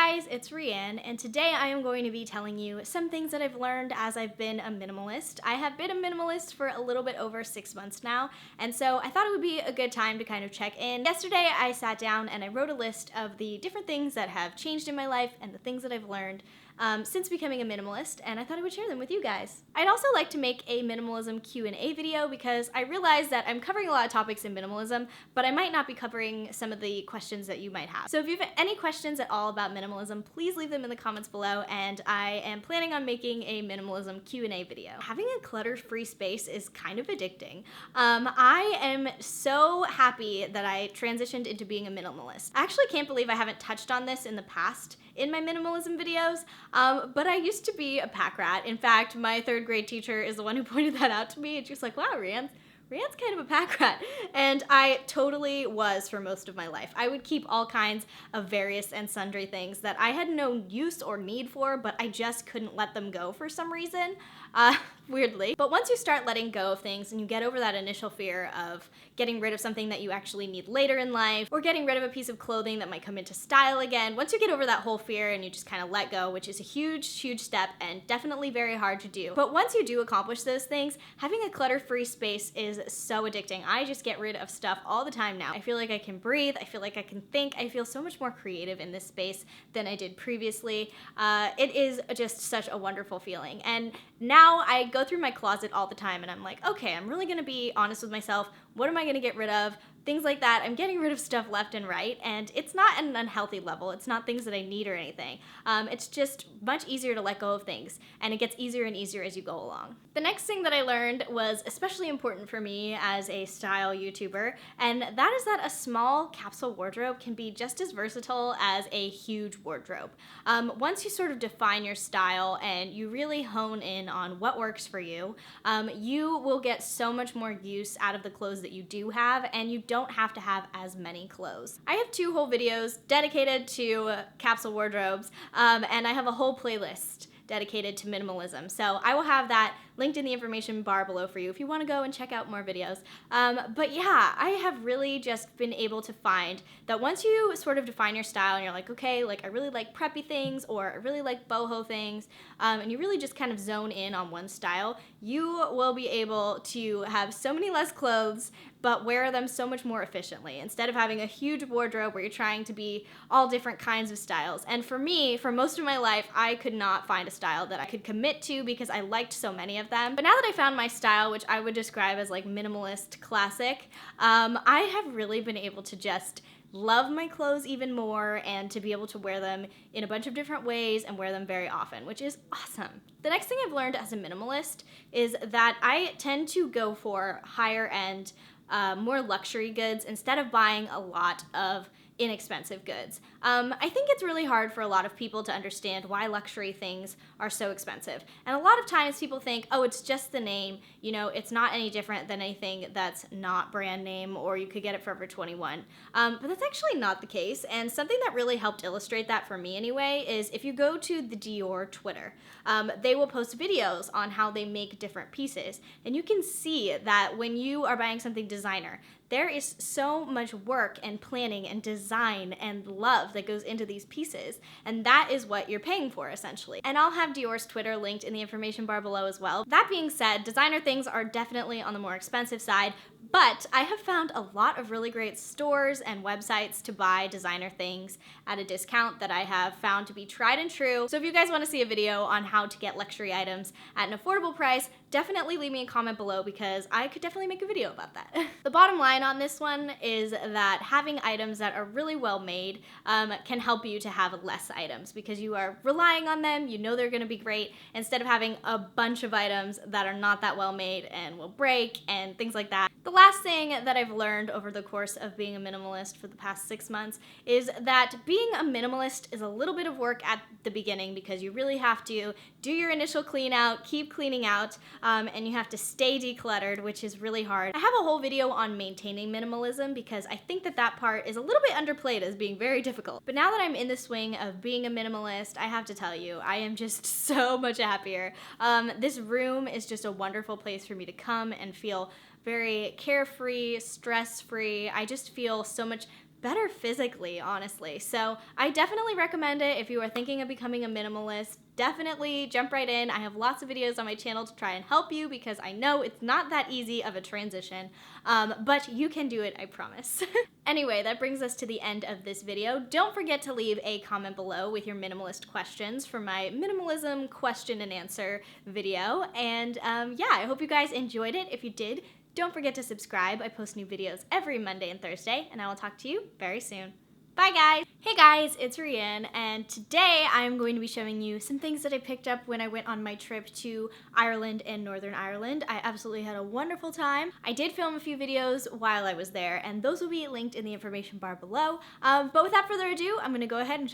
guys, it's Rianne, and today I am going to be telling you some things that I've learned as I've been a minimalist. I have been a minimalist for a little bit over 6 months now, and so I thought it would be a good time to kind of check in. Yesterday I sat down and I wrote a list of the different things that have changed in my life and the things that I've learned since becoming a minimalist, and I thought I would share them with you guys. I'd also like to make a minimalism Q&A video because I realize that I'm covering a lot of topics in minimalism, but I might not be covering some of the questions that you might have. So if you have any questions at all about minimalism, please leave them in the comments below, and I am planning on making a minimalism Q&A video. Having a clutter-free space is kind of addicting. I am so happy that I transitioned into being a minimalist. I actually can't believe I haven't touched on this in the past in my minimalism videos, but I used to be a pack rat. In fact, my 3rd grade teacher is the one who pointed that out to me, and she was like, wow, Rianne's kind of a pack rat. And I totally was for most of my life. I would keep all kinds of various and sundry things that I had no use or need for, but I just couldn't let them go for some reason, weirdly. But once you start letting go of things and you get over that initial fear of getting rid of something that you actually need later in life, or getting rid of a piece of clothing that might come into style again, once you get over that whole fear and you just kind of let go, which is a huge, huge step and definitely very hard to do. But once you do accomplish those things, having a clutter-free space is so addicting. I just get rid of stuff all the time now. I feel like I can breathe. I feel like I can think. I feel so much more creative in this space than I did previously. It is just such a wonderful feeling. And now I go through my closet all the time and I'm like, okay, I'm really gonna be honest with myself. What am I gonna get rid of? Things like that. I'm getting rid of stuff left and right, and it's not at an unhealthy level. It's not things that I need or anything. It's just much easier to let go of things, and it gets easier and easier as you go along. The next thing that I learned was especially important for me as a style YouTuber, and that is that a small capsule wardrobe can be just as versatile as a huge wardrobe. Once you sort of define your style and you really hone in on what works for you, you will get so much more use out of the clothes that you do have, and you don't have to have as many clothes. I have 2 whole videos dedicated to capsule wardrobes, and I have a whole playlist dedicated to minimalism. So I will have that linked in the information bar below for you if you want to go and check out more videos. But yeah, I have really just been able to find that once you sort of define your style and you're like, okay, like I really like preppy things, or I really like boho things, and you really just kind of zone in on one style, you will be able to have so many less clothes but wear them so much more efficiently instead of having a huge wardrobe where you're trying to be all different kinds of styles. And for me, for most of my life, I could not find a style that I could commit to because I liked so many of them. But now that I found my style, which I would describe as like Minimalist Classic, I have really been able to just love my clothes even more and to be able to wear them in a bunch of different ways and wear them very often, which is awesome. The next thing I've learned as a minimalist is that I tend to go for higher end, more luxury goods instead of buying a lot of inexpensive goods. I think it's really hard for a lot of people to understand why luxury things are so expensive. And a lot of times people think, oh, it's just the name, you know, it's not any different than anything that's not brand name, or you could get it Forever 21. But that's actually not the case. And something that really helped illustrate that for me anyway is if you go to the Dior Twitter, they will post videos on how they make different pieces. And you can see that when you are buying something designer, there is so much work and planning and design and love that goes into these pieces, and that is what you're paying for essentially. And I'll have Dior's Twitter linked in the information bar below as well. That being said, designer things are definitely on the more expensive side, but I have found a lot of really great stores and websites to buy designer things at a discount that I have found to be tried and true. So if you guys want to see a video on how to get luxury items at an affordable price, definitely leave me a comment below because I could definitely make a video about that. The bottom line on this one is that having items that are really well made can help you to have less items because you are relying on them, you know they're going to be great, instead of having a bunch of items that are not that well made and will break and things like that. The last thing that I've learned over the course of being a minimalist for the past 6 months is that being a minimalist is a little bit of work at the beginning because you really have to do your initial clean out, keep cleaning out, and you have to stay decluttered, which is really hard. I have a whole video on maintaining minimalism because I think that that part is a little bit underplayed as being very difficult. But now that I'm in the swing of being a minimalist, I have to tell you, I am just so much happier. This room is just a wonderful place for me to come and feel very carefree, stress-free. I just feel so much better physically, honestly. So I definitely recommend it if you are thinking of becoming a minimalist. Definitely jump right in. I have lots of videos on my channel to try and help you because I know it's not that easy of a transition, but you can do it, I promise. Anyway, that brings us to the end of this video. Don't forget to leave a comment below with your minimalist questions for my minimalism question and answer video. And yeah, I hope you guys enjoyed it. If you did, don't forget to subscribe. I post new videos every Monday and Thursday, and I will talk to you very soon. Bye guys! Hey guys, it's Rianne, and today I'm going to be showing you some things that I picked up when I went on my trip to Ireland and Northern Ireland. I absolutely had a wonderful time. I did film a few videos while I was there, and those will be linked in the information bar below. But without further ado, I'm going to go ahead and show